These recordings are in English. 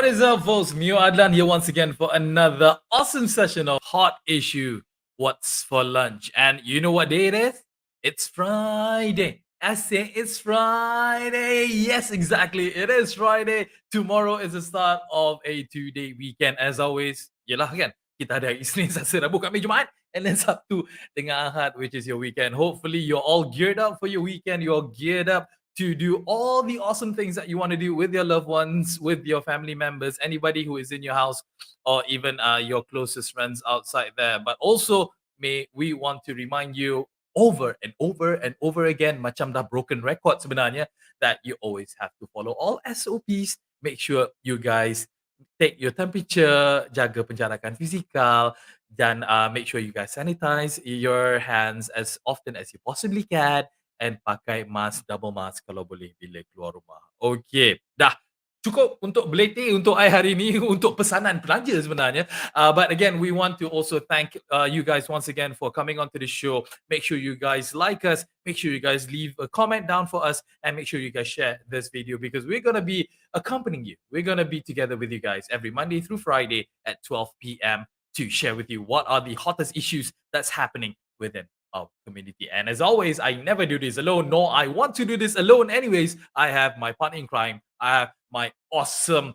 What is up, folks? Mio Adlan here once again for another awesome session of Hot Issue. What's for lunch? And you know what day it is? It's Friday. I say it's Friday. Yes, exactly. It is Friday. Tomorrow is the start of a 2-day weekend. As always, yelah kan? Kita ada Isnin, Selasa, Rabu, Khamis, Jumaat. And then Sabtu, tengah Ahad, which is your weekend. Hopefully, you're all geared up for your weekend. You're geared up to do all the awesome things that you want to do with your loved ones, with your family members, anybody who is in your house, or even your closest friends outside there. But also, we want to remind you over and over and over again, macam dah broken record sebenarnya, that you always have to follow all SOPs. Make sure you guys take your temperature, jaga penjarakan fizikal, dan make sure you guys sanitize your hands as often as you possibly can, and pakai mask, double mask kalau boleh bila keluar rumah. Okey, dah cukup untuk beleti untuk I hari ini untuk pesanan belanja sebenarnya. But again, we want to also thank you guys once again for coming onto the show. Make sure you guys like us. Make sure you guys leave a comment down for us, and make sure you guys share this video because we're gonna be accompanying you. We're gonna be together with you guys every Monday through Friday at 12 p.m. to share with you what are the hottest issues that's happening within our community. And as always, I never do this alone, nor I want to do this alone anyways. I have my partner in crime. I have my awesome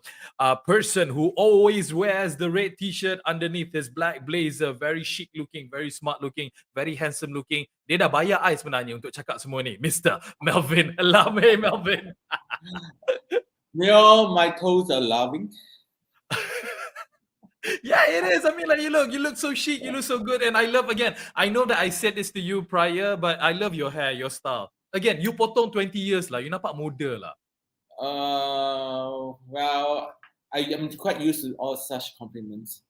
person who always wears the red t-shirt underneath his black blazer. Very chic looking, very smart looking, very handsome looking. Dia dah bayar I sebenarnya untuk cakap semua ni. Mr. Melvin. Lame, Melvin. Mio, my toes are loving. Yeah, it is. I mean, like you look so chic, you look so good, and I love again. I know that I said this to you prior, but I love your hair, your style. Again, you potong 20 years lah. You nampak muda lah. Well, I am quite used to all such compliments.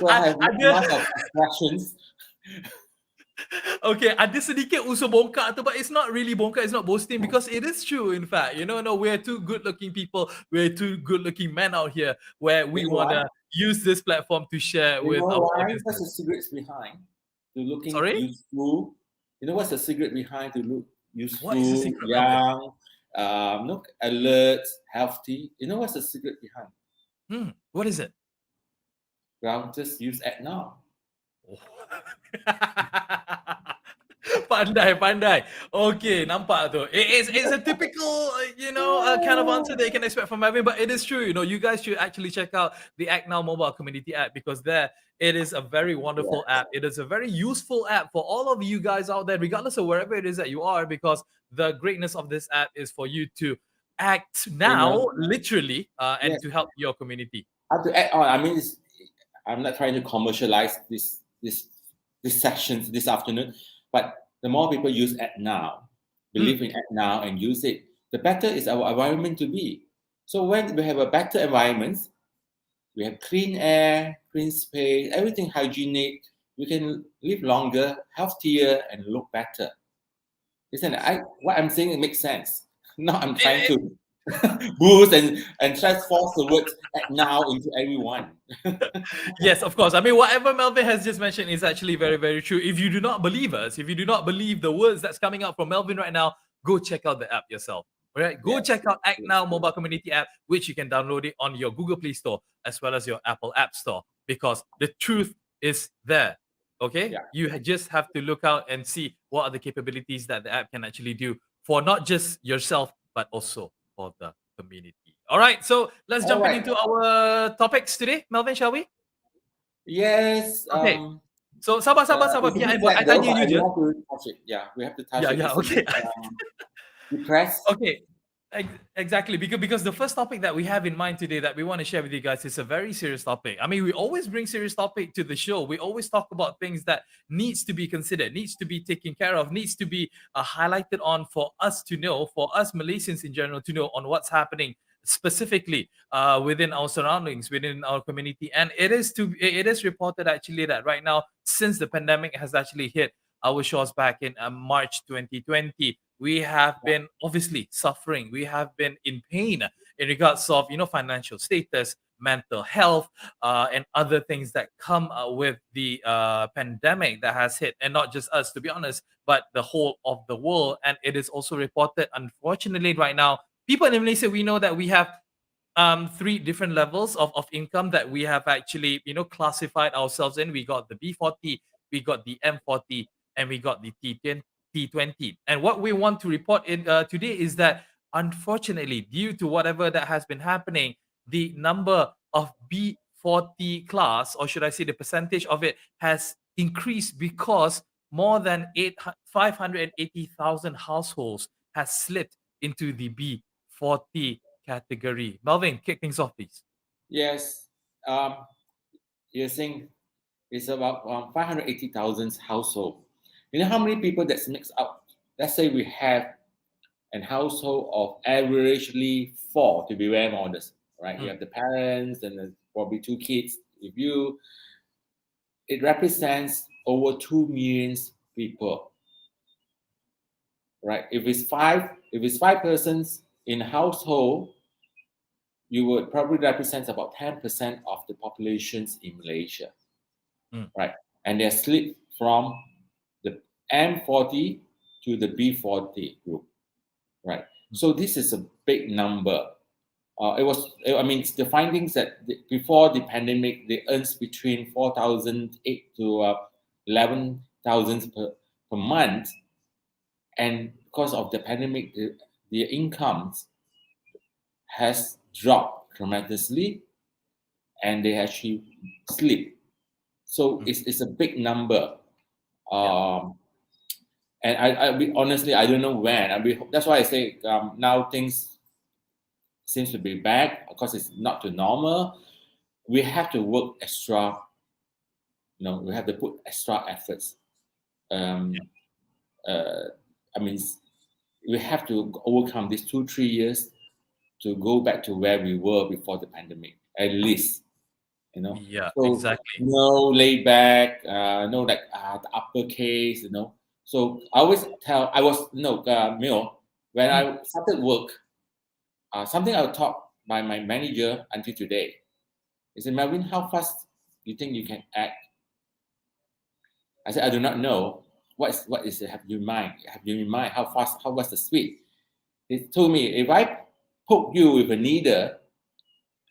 So I have lots of expressions. Okay, ada sedikit unsur bongkak tu, but it's not really bongkak, it's not boasting because it is true. In fact, no, we're two good-looking people, we're two good-looking men out here where we wanna use this platform to share with our audience. What's the secrets behind to looking Sorry? useful? You know what's the secret behind to look useful, What is the secret, young, look alert, healthy? You know what's the secret behind? What is it? Well, just use Act Now. Pandai. Okay, nampak tu. It's a typical, kind of answer that you can expect from Melvin, but it is true. You guys should actually check out the Act Now mobile community app because there it is a very wonderful app. It is a very useful app for all of you guys out there, regardless of wherever it is that you are, because the greatness of this app is for you to act now, literally, and to help your community. How to act on? I mean, I'm not trying to commercialize this session this afternoon, but the more people use Act Now, believe in Act Now and use it, the better is our environment to be. So when we have a better environment, we have clean air, clean space, everything hygienic, we can live longer, healthier, and look better. Listen, what I'm saying, it makes sense. Now I'm trying to boost and transform the words Act Now into everyone. Yes, of course. I mean, whatever Melvin has just mentioned is actually very, very true. If you do not believe us, if you do not believe the words that's coming out from Melvin right now, go check out the app yourself. All right, go check out Act Now mobile community app, which you can download it on your Google Play Store as well as your Apple App Store, because the truth is there. Okay, you just have to look out and see what are the capabilities that the app can actually do for not just yourself but also for the community. All right, so let's jump into our topics today, Melvin, shall we? Yes. Okay. So sabar. I tanya you je. Yeah, we have to touch it. Yeah, okay. Depressed. Okay. Exactly, because the first topic that we have in mind today that we want to share with you guys is a very serious topic. I mean, we always bring serious topic to the show. We always talk about things that needs to be considered, needs to be taken care of, needs to be highlighted on for us to know, for us Malaysians in general to know on what's happening specifically within our surroundings, within our community. And it is reported actually that right now, since the pandemic has actually hit our shores back in March 2020, we have been obviously suffering. We have been in pain in regards of, financial status, mental health, and other things that come with the pandemic that has hit, and not just us, to be honest, but the whole of the world. And it is also reported, unfortunately, right now, people in Malaysia, we know that we have three different levels of income that we have actually, classified ourselves in. We got the B40, we got the M40, and we got the T20. And what we want to report in today is that unfortunately, due to whatever that has been happening, the number of B40 class, or should I say the percentage of it, has increased because more than 580,000 households has slipped into the B40 category. Melvin, kick things off, please. Yes, you're saying it's about 580,000 household. You know how many people that's mixed up? Let's say we have an household of averagely four, to be very modest, right? You have the parents and the, probably two kids. If you, it represents over 2 million people, right? If it's five persons in a household, you would probably represent about 10% of the populations in Malaysia, right? And they're split from the M40 to the B40 group, right? So this is a big number. The findings that before the pandemic, they earned between 4,008 to 11,000 per month. And because of the pandemic, their incomes has dropped tremendously and they actually sleep. So it's a big number. And honestly, I don't know when. That's why I say now things seems to be back because it's not to normal. We have to work extra. We have to put extra efforts. We have to overcome these 2-3 years to go back to where we were before the pandemic, at least. Yeah, So exactly. no laid back, no like the uppercase. So I always tell when I started work, something I was taught by my manager until today. He said, Melvin, how fast do you think you can act? I said, I do not know. What is it have you in mind? Have you in mind how fast? How was the speed? He told me, if I poke you with a needle,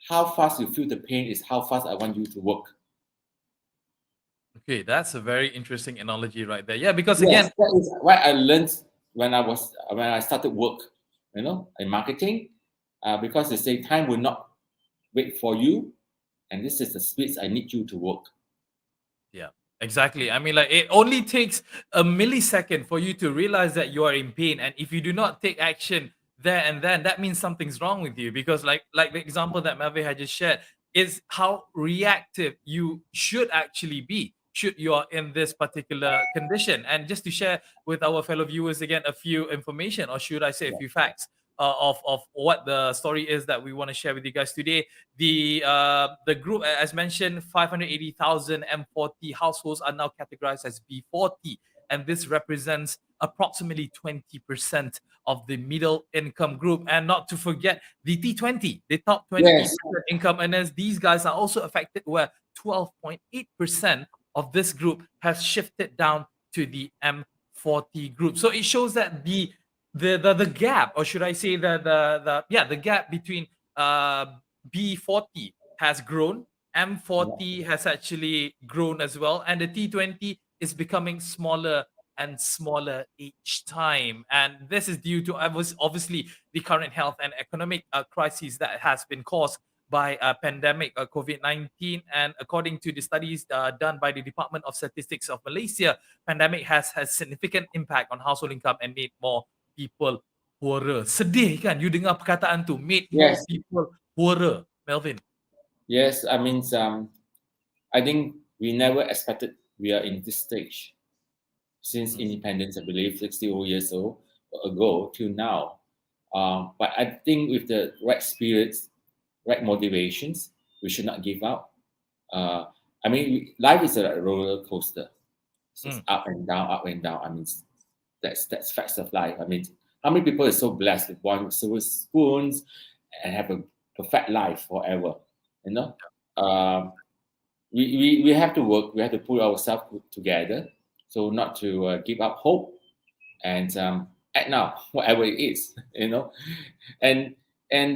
how fast you feel the pain is how fast I want you to work. Okay, that's a very interesting analogy right there. Yeah, because Yes, again, that is what I learned when I started work, in marketing, because they say time will not wait for you, and this is the speed I need you to work. yeah, exactly. I mean, like it only takes a millisecond for you to realize that you are in pain, and if you do not take action there and then, that means something's wrong with you. Because, like the example that Melvin had just shared, is how reactive you should actually be should you are in this particular condition. And just to share with our fellow viewers again a few information, or should I say a Yeah. few facts of what the story is that we want to share with you guys today. The group, as mentioned, 580,000 M40 households are now categorized as B40, and this represents approximately 20% of the middle income group. And not to forget the T20, the top 20% Yes. income earners. These guys are also affected, where 12.8% of this group has shifted down to the M40 group. So it shows that the gap, or should I say the gap between B40 has grown, M40 has actually grown as well, and the T20 is becoming smaller and smaller each time. And this is due to obviously the current health and economic crisis that has been caused by a pandemic, COVID-19. And according to the studies done by the Department of Statistics of Malaysia, pandemic has significant impact on household income and made more people poorer. Sedih kan you dengar perkataan tu, made more Yes. people poorer, Melvin? Yes. I think we never expected we are in this stage since independence. I believe 60 years ago till now. But I think with the right spirits, right motivations, we should not give up. Life is a roller coaster. So it's up and down, up and down. That's facts of life. How many people are so blessed with born with silver spoons and have a perfect life forever? We have to work. We have to put ourselves together, so not to give up hope. And act now, whatever it is, and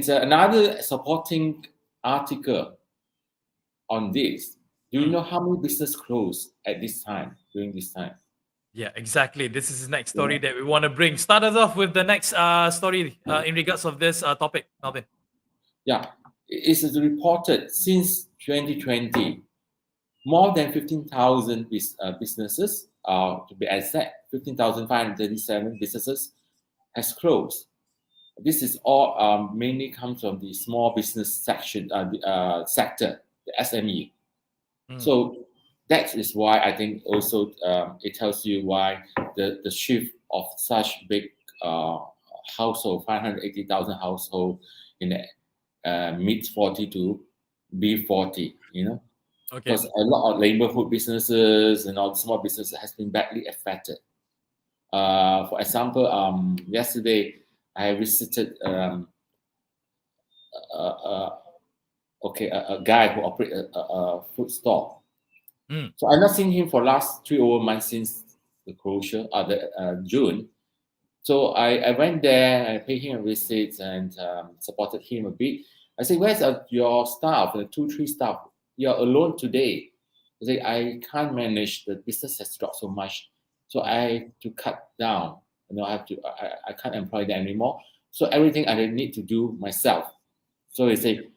another supporting article on this. Do you Mm. know how many business closed at this time during this time? Yeah, exactly. This is the next You story know? that we want to bring. Start us off with the next story in regards of this topic, Melvin. Yeah, it is reported since 2020, more than 15,000 businesses, to be exact, 15,537 businesses has closed. This is all mainly comes from the small business section, sector, the SME. Mm. So that is why I think also it tells you why the shift of such big household, 580,000 household in the mid 40 to B40, Okay. because a lot of neighborhood businesses and all the small businesses has been badly affected. For example, yesterday I visited uh, a guy who operates a food store. Mm. So I've not seen him for last 3 over months since the closure, June. So I went there, I paid him a visit and supported him a bit. I said, "Where's your staff, the 2, 3 staff? You're alone today." He said, "I can't manage. The business has dropped so much, so I have to cut down. I can't employ them anymore. So everything I need to do myself." So he said,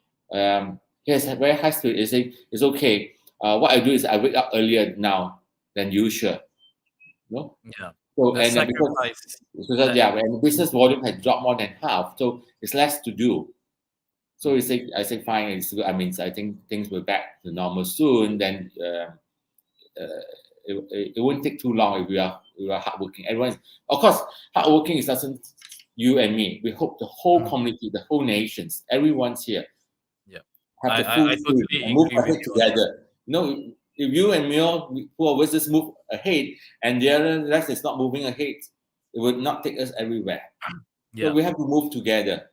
he has a very high spirit. He said, "It's okay. What I do is I wake up earlier now than usual." No? Yeah. So The and sacrifice because that. yeah, when the business volume has dropped more than half, so it's less to do. So Mm. I say fine, it's good. I mean, I think things will back to normal soon. Then it won't take too long if we are hardworking. Everyone, of course, hardworking is doesn't you and me. We hope the whole Mm. community, the whole nations, everyone's here Yeah. have I, the I full I spirit totally and move agree with ahead you on this. together. If you and me, two of us just move ahead, and the other rest is not moving ahead, it would not take us everywhere. So Yeah. we have to move together.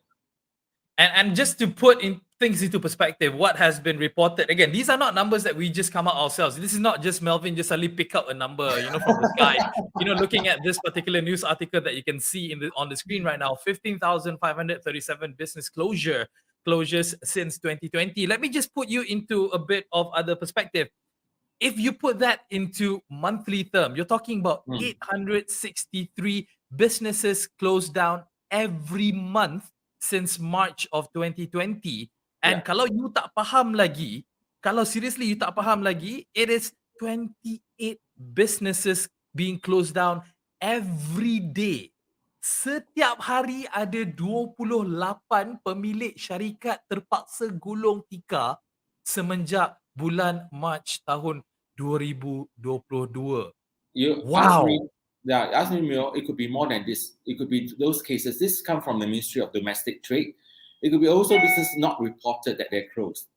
And just to put in things into perspective, what has been reported again, these are not numbers that we just come out ourselves. This is not just Melvin just suddenly pick up a number, from the sky. Looking at this particular news article that you can see on the screen right now, 15,537 business closures since 2020. Let me just put you into a bit of other perspective. If you put that into monthly term, you're talking about Hmm. 863 businesses closed down every month since March of 2020. And Yeah. kalau you tak faham lagi, kalau seriously you tak faham lagi, it is 28 businesses being closed down every day. Setiap hari ada 28 pemilik syarikat terpaksa gulung tikar semenjak bulan Mac tahun 2022. You ask me, Wow. yeah, ask me more. It could be more than this. It could be those cases. This come from the Ministry of Domestic Trade. It could be also business not reported that they're closed.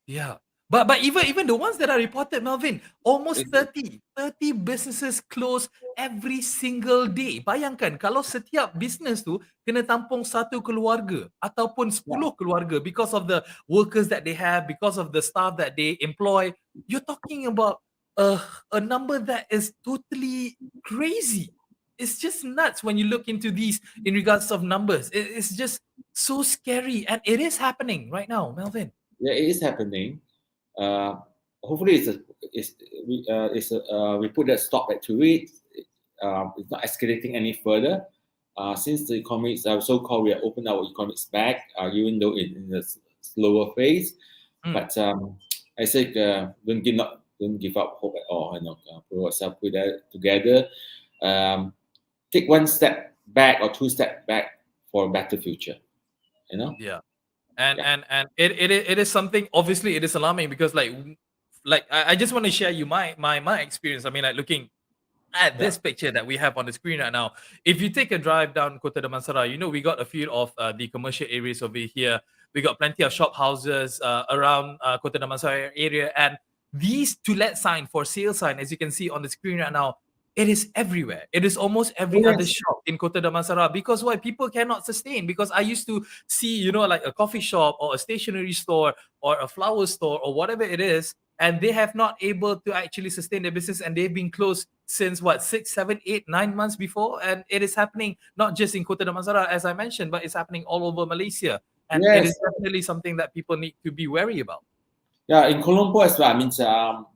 Yeah. But even the ones that are reported, Melvin, almost It's- 30 businesses close every single day. Bayangkan kalau setiap business tu kena tampung satu keluarga ataupun yeah. 10 keluarga because of the workers that they have, because of the staff that they employ. You're talking about a, a number that is totally crazy. It's just nuts when you look into these in regards of numbers. It's just so scary, and it is happening right now, Melvin. Yeah, it is happening. Hopefully, we put that stop at to it. It's not escalating any further. Since the economics, so-called, we have opened our economics back, even though in a slower phase. Mm. But I say, don't give up hope at all. Pull yourself, put that together. Take one step back or two steps back for a better future. Yeah. And Yeah, and it is something, obviously it is alarming because I just want to share you my experience. I mean, like, looking at yeah, this picture that we have on the screen right now, if you take a drive down Kota Damansara, we got a few of the commercial areas over here. We got plenty of shop houses around Kota Damansara area, and these to let sign for sale sign, as you can see on the screen right now, it is everywhere. It is almost every other yes, shop in Kota Damansara, because why? People cannot sustain. Because I used to see, like a coffee shop or a stationery store or a flower store or whatever it is, and they have not able to actually sustain their business, and they've been closed since what 6, 7, 8, 9 months before, and it is happening not just in Kota Damansara as I mentioned, but it's happening all over Malaysia, and it is Yes. definitely something that people need to be wary about. Yeah, in Colombo as well. I mean,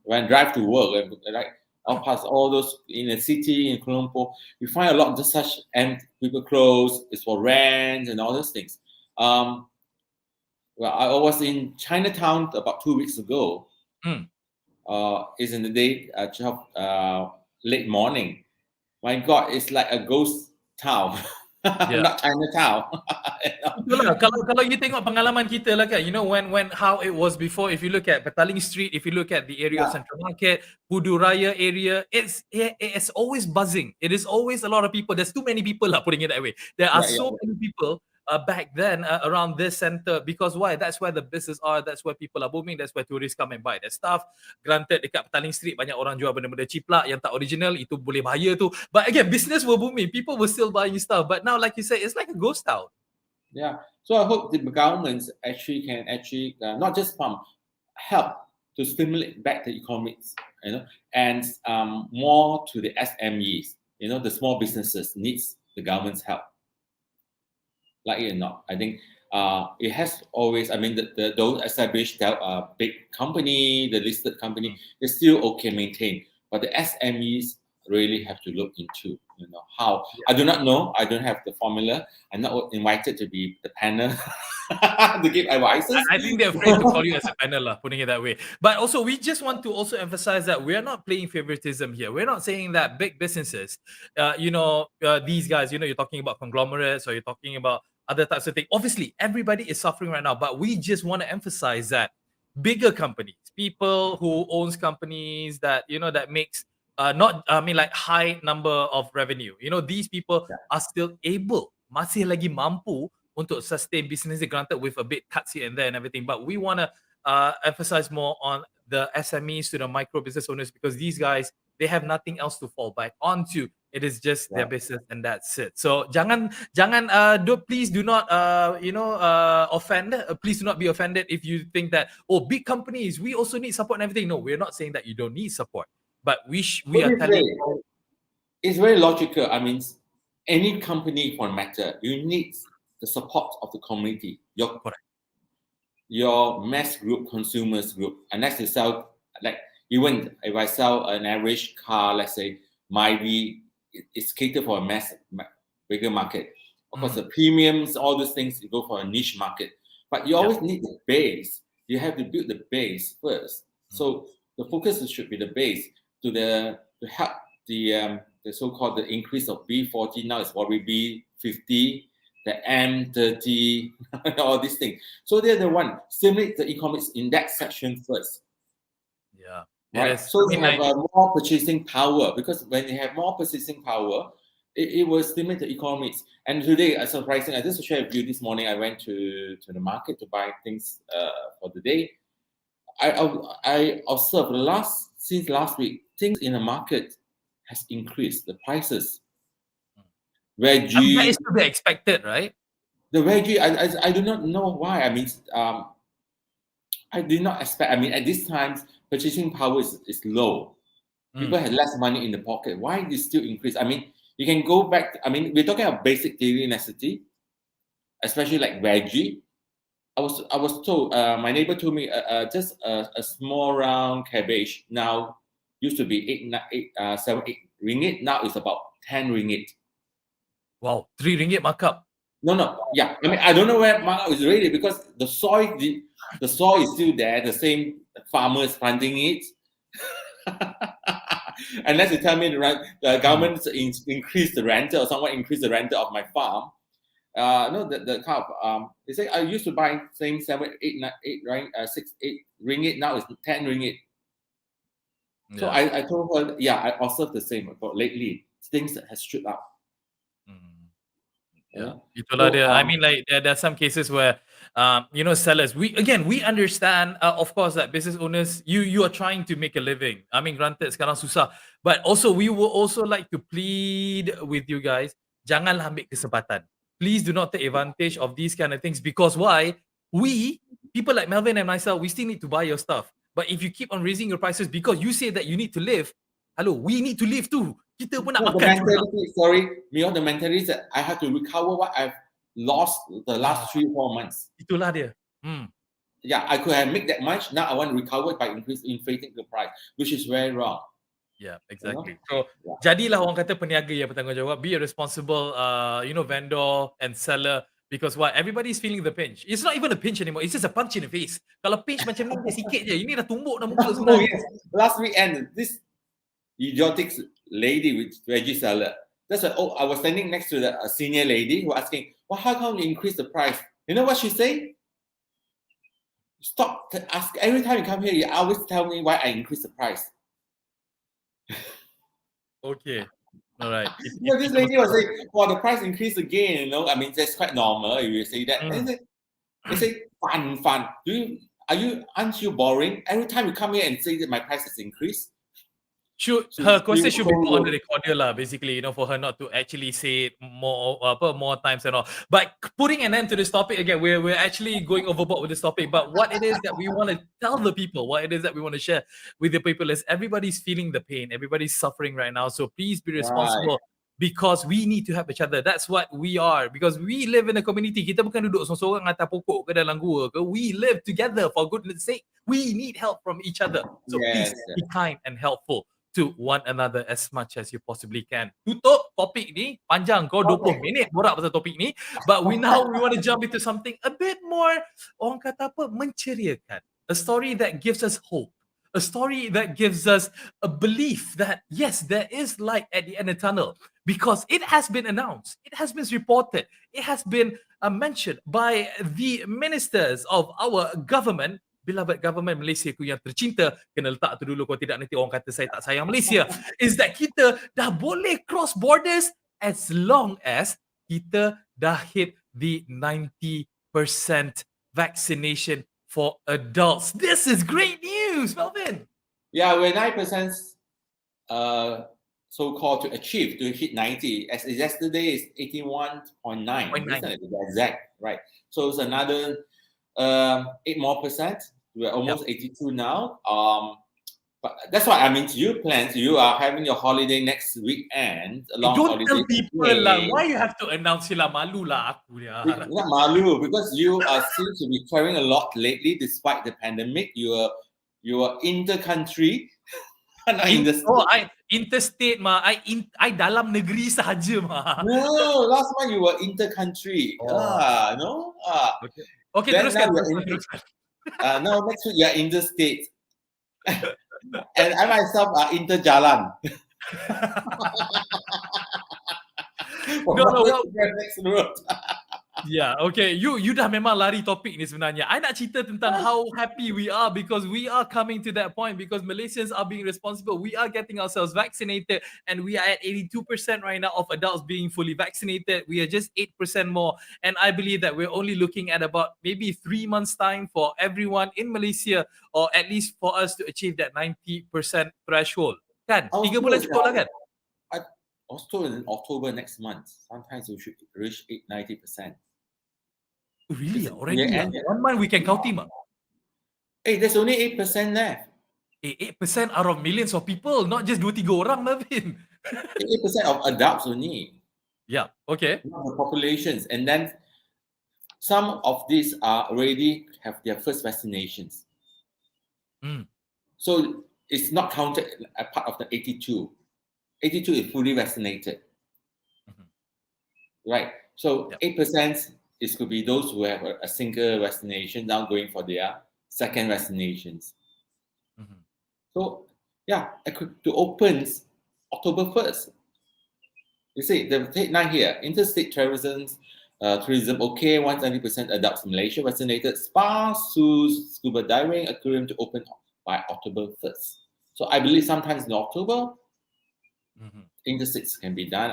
when I drive to work, like I'll pass all those in the city in Colombo, you find a lot of just such empty people clothes. It's for rent and all those things. Well, I was in Chinatown about 2 weeks ago. Mm. It's in the day, 12, late morning. My God, it's like a ghost town, Yeah. not Chinatown. Itulah, kalau you tengok pengalaman kita lah kan, you know when how it was before. If you look at Petaling Street, if you look at the area of Yeah. Central Market, Pudu Raya area, it's always buzzing. It is always a lot of people. There's too many people lah, putting it that way. There are so many people back then around this center, because why? That's where the business are. That's where people are booming. That's where tourists come and buy their stuff. Granted, dekat Petaling Street banyak orang jual benda-benda ciplak yang tak original, itu boleh bahaya tu. But again, business were booming. People were still buying stuff. But now, like you said, it's like a ghost town. Yeah, so I hope the governments actually can not just help to stimulate back the economies, and more to the SMEs, the small businesses needs the government's help. Like it or not, I think it has always. I mean, those established big company, the listed company, is still okay maintained, but the SMEs really have to look into how. I do not know. I don't have the formula. I'm not invited to be the panel to give advices. I think they're afraid to call you as a panel, putting it that way. But also, we just want to also emphasize that we're not playing favoritism here. We're not saying that big businesses, these guys, you're talking about conglomerates, or you're talking about other types of things. Obviously, everybody is suffering right now, but we just want to emphasize that bigger companies, people who owns companies that that makes like high number of revenue. These people are still able, masih lagi mampu untuk sustain business, granted with a bit cuts here and there and everything. But we want to emphasize more on the SMEs, to the micro business owners, because these guys, they have nothing else to fall back onto. It is just their business, and that's it. So please do not offend. Please do not be offended if you think that, big companies, we also need support and everything. No, we're not saying that you don't need support, but we are telling you, it's very logical. I mean, any company for matter, you need the support of the community, your mass group, consumers group. Unless you sell, like, even if I sell an average car, let's say, it's catered for a bigger market. Of course, the premiums, all those things, you go for a niche market. But you always need the base. You have to build the base first. So the focus should be the base to help the so-called the increase of B40. Now it's probably B50, the M30, all these things. So they're the one stimulate the economics in that section first. Yeah. Right. So they have more purchasing power, because when they have more purchasing power, it will stimulate the economics. And today, surprising, I just shared with you this morning, I went to the market to buy things for the day. I observed since last week, things in the market has increased, the prices. Veggie. That is to be expected, right? The veggie, I do not know why. I mean, I did not expect. I mean, at this time, purchasing power is low. People have less money in the pocket. Why did it still increase? I mean, you can go back. I mean, we're talking about basic daily necessity, especially like veggie. I was told. My neighbor told me just a small round cabbage now used to be 7, 8 ringgit. Now it's about 10 ringgit. Wow, 3 ringgit markup. No. Yeah, I mean, I don't know where markup is really, because the soil is still there. The same farmers planting it. Unless you tell me the government increased the rental, or someone increased the rental of my farm. No, the kind of they say I used to buy same 7, 8, 9, 8, 6, 8 ringgit. Now it's 10 ringgit. Yeah. So I told her, I observed the same. But lately, things that has shoot up. Yeah. Itulah dia. I mean, like there are some cases where sellers, we understand, of course, that business owners, you are trying to make a living. I mean, granted sekarang susah, but also we will also like to plead with you guys, janganlah ambil kesempatan. Please do not take advantage of these kind of things, because why? People like Melvin and myself, we still need to buy your stuff. But if you keep on raising your prices because you say that you need to live, hello, we need to live too. Kita pun nak No, the makan juga. mentality, sorry, the mentality is that I have to recover what I've lost the last 3-4 months. Itulah dia. Yeah, I could have made that much. Now I want to recover by inflating the price, which is very wrong. Yeah, You know? exactly. So, Yeah. jadilah orang kata peniaga yang bertanggungjawab. Be a responsible, vendor and seller. Because why? Everybody's feeling the pinch. It's not even a pinch anymore. It's just a punch in the face. Kalau pinch macam ni, dia sikit je. Ini dah tumbuk dah muka Oh sebenarnya. yes, last weekend this idiotic lady with veggie seller. That's why. I was standing next to the senior lady who asking, "Well, how come you increase the price?" You know what she say? Stop ask. Every time you come here, you always tell me why I increase the price. Okay. All right. This lady was saying, "Well, the price increased again." I mean, that's quite normal. You say that. They say, "Fun. Aren't you boring? Every time you come here and say that my price has increased." Her question should be put on the recorder lah, basically, for her not to actually say it more times and all. But putting an end to this topic again, we're actually going overboard with this topic. But what it is that we want to tell the people, what it is that we want to share with the people is everybody's feeling the pain, everybody's suffering right now. So please be responsible. Right. Because we need to help each other. That's what we are. Because we live in a community. Kita bukan duduk seorang-seorang atas pokok ke dalam gua ke. We live together for goodness sake. We need help from each other. So please be kind and helpful to one another as much as you possibly can. Tutup topik ni panjang, kau 20 minit borak pasal topik ni, but we want to jump into something a bit more, orang kata apa, menceriakan. A story that gives us hope. A story that gives us a belief that yes, there is light at the end of the tunnel, because it has been announced, it has been reported, it has been mentioned by the ministers of our government, beloved government Malaysia ku yang tercinta. Kena letak tu dulu, kalau tidak nanti orang kata saya tak sayang Malaysia. Is that kita dah boleh cross borders as long as kita dah hit the 90% vaccination for adults. This is great news, Melvin. Yeah, we're 9% so-called to achieve, to hit 90. As yesterday is 81.9. Exact, right? So it's another 8 more percent. We're almost 82 now. But that's why I mean, you plans. You are having your holiday next weekend. Don't tell people lah. Why you have to announce sila? Malu lah aku dia. Not malu, because you seem to be traveling a lot lately despite the pandemic. You are inter-country. Interstate mah. I dalam negeri sahaja mah. No, last month you were inter-country. No. Okay, teruskan. Now next week you are interstate. And I myself are inter-jalan. Next road. Yeah, okay. You dah memang lari topik ni sebenarnya. I nak cerita tentang how happy we are because we are coming to that point, because Malaysians are being responsible. We are getting ourselves vaccinated, and we are at 82% right now of adults being fully vaccinated. We are just 8% more, and I believe that we're only looking at about maybe 3 months time for everyone in Malaysia, or at least for us to achieve that 90% threshold. Kan? 3 bulan cukup lah kan? Also in October next month, sometimes we should reach 90%. Really? Already? 1 month we can count him. Hey, there's only 8% left. 8% out of millions of people, not just 2-3 orang, Melvin. 8% of adults only. Yeah, okay. Not the populations. And then some of these are already have their first vaccinations. So it's not counted as part of the 82. 82 is fully vaccinated. Right. So 8% could be those who have a single vaccination now going for their second vaccinations. So to open October 1st. You see the headline here: interstate tourism, okay, 190% adults in Malaysia vaccinated. Spa, zoos, scuba diving, aquarium to open by October 1st. So I believe sometimes in October, interstates can be done.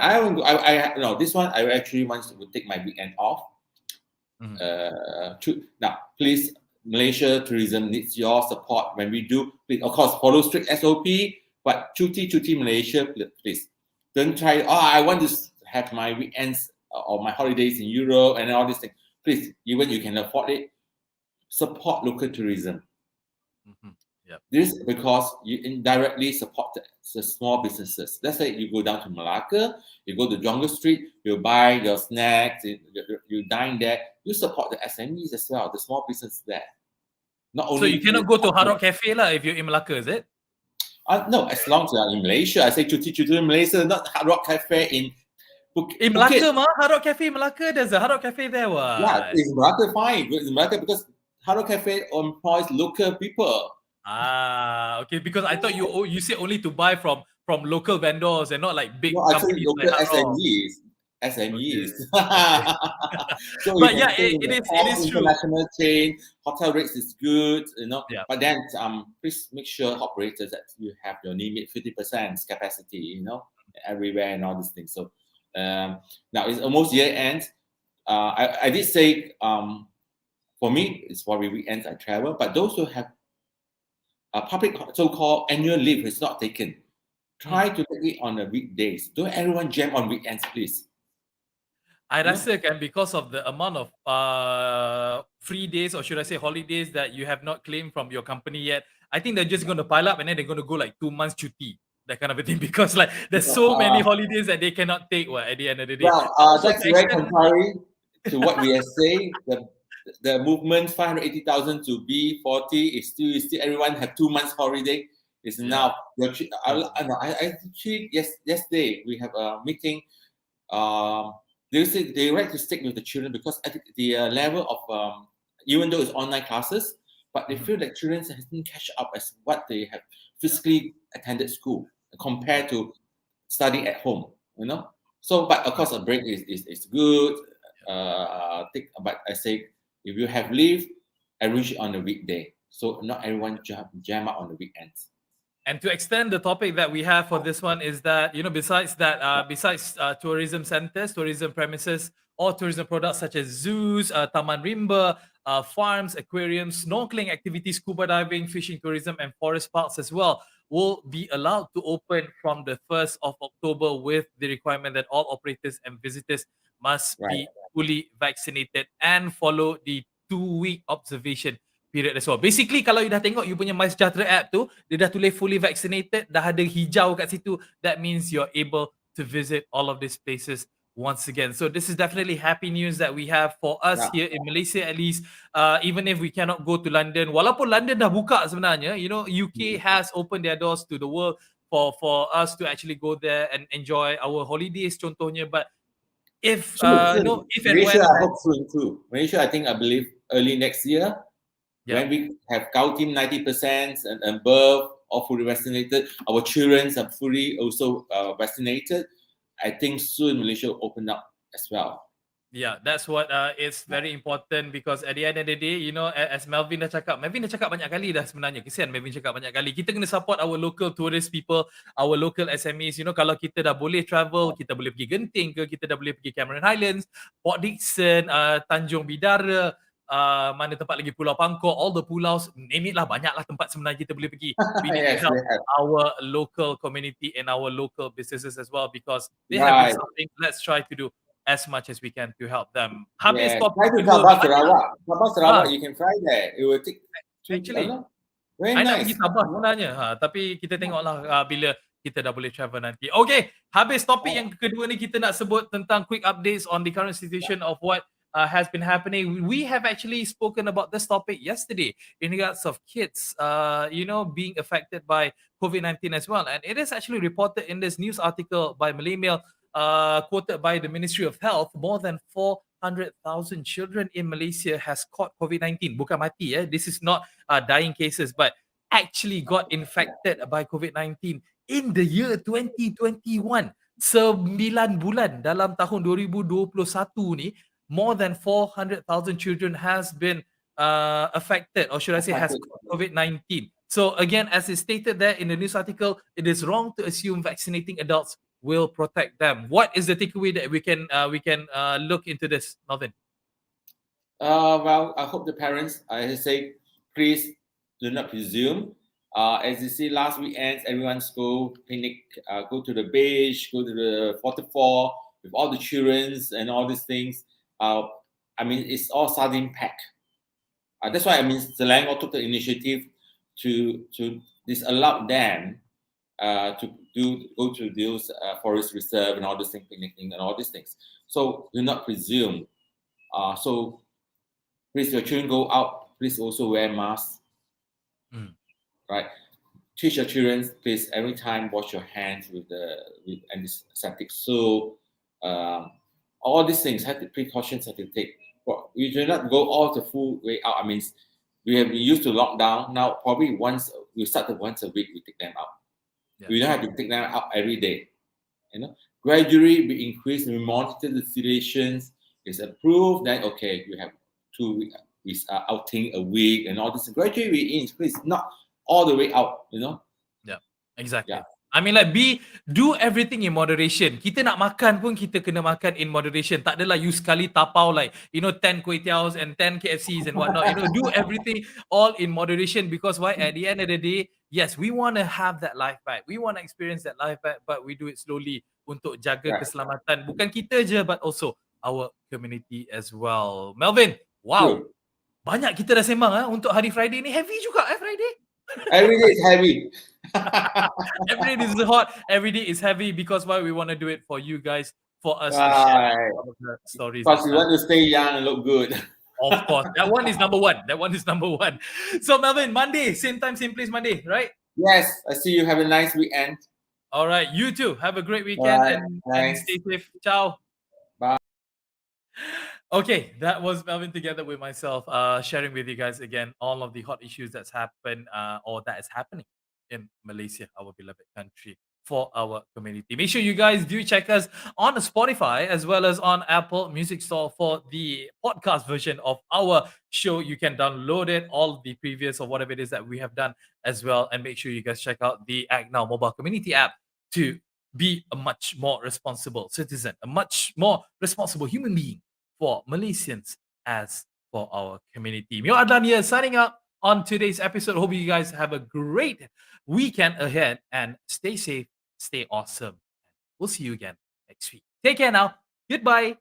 This one I actually want to take my weekend off. Now, please, Malaysia tourism needs your support when we do. Please, of course, follow strict SOP. But cuti Malaysia, please don't try. I want to have my weekends or my holidays in Europe and all these things. Please, even you can afford it, support local tourism. Yep. This is because you indirectly support the small businesses. Let's say you go down to Malacca, you go to Jongle Street, you buy your snacks, you dine there, you support the SMEs as well, the small business there. Not So only you cannot go to Hard Rock Cafe lah if you're in Malacca, is it? no, as long as you are in Malaysia. I say cuti in Malaysia, not Hard Rock Cafe in In Malacca, ma, Hard Rock Cafe in Malacca, there's a Hard Rock Cafe there, what? Yeah, in Malacca, fine. In Malacca, because Hard Rock Cafe employs local people. Okay, because I thought you said only to buy from local vendors and not like big No, I think companies local like Hard Rock. SMEs. SMEs. Okay. So But you yeah, can say it is true. international chain, hotel rates is good, Yeah. But then please make sure operators that you have your limit 50% capacity, everywhere and all these things. So now it's almost year end. I did say for me it's for weekends I travel, but those who have a public so-called annual leave is not taken. Try to take it on the weekdays. Don't everyone jam on weekends, please. I rasa kan because of the amount of free days, or should I say holidays, that you have not claimed from your company yet, I think they're just going to pile up and then they're going to go like 2 months cuti, that kind of a thing, because like there's so many holidays that they cannot take at the end of the day. Well, that's very contrary to what we are saying. The movement 580,000 to B40 is still everyone have 2 months holiday. It's now yesterday we have a meeting. They like to stick with the children because at the level of even though it's online classes, but they feel that children hasn't catch up as what they have physically attended school compared to studying at home. So, but of course, a break is good. But I say if you have leave, arrange it on a weekday, so not everyone jam up on the weekends. And to extend the topic that we have for this one is that, besides tourism centers, tourism premises, or tourism products such as zoos, taman rimba, farms, aquariums, snorkeling activities, scuba diving, fishing tourism, and forest parks as well will be allowed to open from the 1st of October, with the requirement that all operators and visitors must be fully vaccinated and follow the 2-week observation period as well. Basically, kalau you dah tengok you punya MySejahtera app tu, dia dah tulis fully vaccinated, dah ada hijau kat situ, that means you're able to visit all of these places once again. So this is definitely happy news that we have for us here in Malaysia, at least. Even if we cannot go to London, walaupun London dah buka sebenarnya, UK has opened their doors to the world for us to actually go there and enjoy our holidays contohnya. But if and Malaysia, when, I hope soon too. Malaysia, I believe early next year. Yeah. When we have Team 90% and above, all fully vaccinated, our children are fully also vaccinated, I think soon Malaysia will open up as well. Yeah, that's what is very important, because at the end of the day, as Melvin dah cakap banyak kali dah sebenarnya. Kesian Melvin cakap banyak kali. Kita kena support our local tourist people, our local SMEs. Kalau kita dah boleh travel, kita boleh pergi Genting ke, kita dah boleh pergi Cameron Highlands, Port Dickson, Tanjung Bidara, mana tempat lagi, Pulau Pangkor, all the pulaus, name it lah, banyak lah tempat sebenarnya kita boleh pergi. We need to help our local community and our local businesses as well, because they have been something. Let's try to do as much as we can to help them. Habis topik kedua, Sabah Sarawak, you can fly there. It will take actually very I nice. nak pergi Sabah sebenarnya, tapi kita tengoklah bila kita dah boleh travel nanti. Okay, habis topik yang kedua ni, kita nak sebut tentang quick updates on the current situation of what has been happening. We have actually spoken about this topic yesterday in regards of kids, being affected by COVID-19 as well. And it is actually reported in this news article by Malay Mail, quoted by the Ministry of Health, more than 400,000 children in Malaysia has caught COVID-19. Bukan mati, this is not dying cases, but actually got infected by COVID-19 in the year 2021. 9 bulan dalam tahun 2021 ni, more than 400,000 children has been affected, or should I say has COVID-19. So again, as is stated there in the news article, it is wrong to assume vaccinating adults will protect them. What is the takeaway that we can look into this, Melvin? Well, I hope the parents, I say, please do not presume. As you see, last weekend, everyone's go picnic, go to the beach, go to the waterfall with all the children and all these things. It's all sardine pack. That's why Selangor took the initiative to disallow them to go to those forest reserve and all these things, picnicking and all these things. So do not presume. So please, your children go out. Please also wear masks, right? Teach your children, please, every time wash your hands with antiseptic soap. All these things precautions have to take. We do not go all the full way out. I mean, we have been used to lockdown. Now probably we started once a week. We take them out. Yeah. We don't have to take them out every day. Gradually we increase. We monitor the situations. It's approved. Then okay, you have 2 weeks outing a week and all this. Gradually we increase, not all the way out. Yeah, exactly. Yeah. I mean, like, do everything in moderation. Kita nak makan pun kita kena makan in moderation. Tak adalah you sekali tapau like 10 kway teows and 10 KFCs and whatnot. Do everything all in moderation, because why? At the end of the day, yes, we want to have that life back. We want to experience that life back, but we do it slowly untuk jaga keselamatan bukan kita je, but also our community as well. Melvin, wow. Banyak kita dah sembang untuk hari Friday ni. Heavy juga Friday. Every day is heavy. Every day is hot. Every day is heavy, because why? We want to do it for you guys, for us to share some of the stories. Because we want to stay young and look good. Of course. That one is number one. So Melvin, Monday, same time, same place Monday, right? Yes. I see you. Have a nice weekend. All right. You too. Have a great weekend and stay safe. Ciao. Bye. Okay, that was Melvin together with myself, sharing with you guys again all of the hot issues that's happened or that is happening in Malaysia, our beloved country, for our community. Make sure you guys do check us on Spotify as well as on Apple Music Store for the podcast version of our show. You can download it, all the previous or whatever it is that we have done as well. And make sure you guys check out the Act Now mobile community app to be a much more responsible citizen, a much more responsible human being for Malaysians as for our community. Mio Adlan here, signing out on today's episode. Hope you guys have a great weekend ahead and stay safe, stay awesome. We'll see you again next week. Take care now. Goodbye.